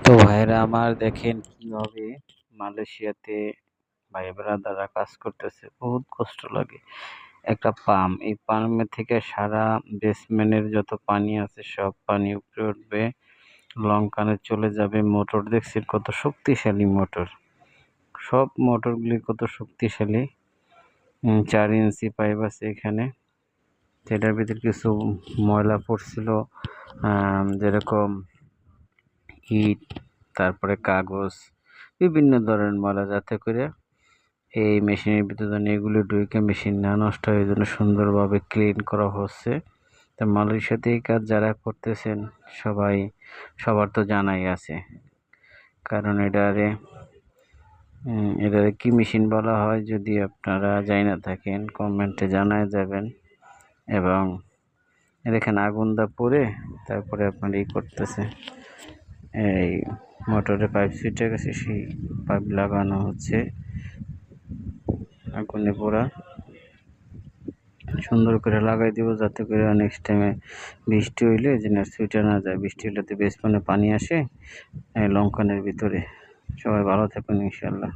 তো ভাইয়েরা আমার দেখেন কিভাবে মালয়েশিয়াতে ভাই ব্রাদাররা কাজ করতেছে, বহুত কষ্ট লাগে। একটা পাম্প, এই পাম্পের থেকে সারা বেসমেন্টের যত পানি আছে সব পানি উপরে উঠবে, লঙ্কানে চলে যাবে। মোটর দেখছেন কত শক্তিশালী মোটর, সব মোটরগুলি কত শক্তিশালী। 4 ইঞ্চি পাইপ আছে এখানে, সেটার ভিতরে কিছু ময়লা পড়ছিল, যেরকম ইট, তারপরে কাগজ, বিভিন্ন ধরনের ময়লা, যাতে করে এই মেশিনের ভিতরে যেন এগুলো ঢুকে মেশিন না নষ্ট হয়, এই জন্য সুন্দরভাবে ক্লিন করা হচ্ছে। তো মালয়েশিয়াতে এই কাজ যারা করতেছেন সবার তো জানাই আছে, কারণ এটারে কি মেশিন বলা হয়, যদি আপনারা জানি না থাকেন কমেন্টে জানায় যাবেন। এবং এখানে আগুন দা পরে তারপরে আপনার করতেছে, এই মোটরে পাইপ সুইচে গেছে, সেই পাইপ লাগানো হচ্ছে আগুনে পোড়া। সুন্দর করে লাগাই দিব, যাতে করে নেক্সট টাইমে বৃষ্টি হইলে যেন সুইচে না যায়। বৃষ্টি হলে তো বেসমেন্টে পানি আসে লঙ্কানের ভিতরে। সবাই ভালো থাকুন ইনশাল্লাহ।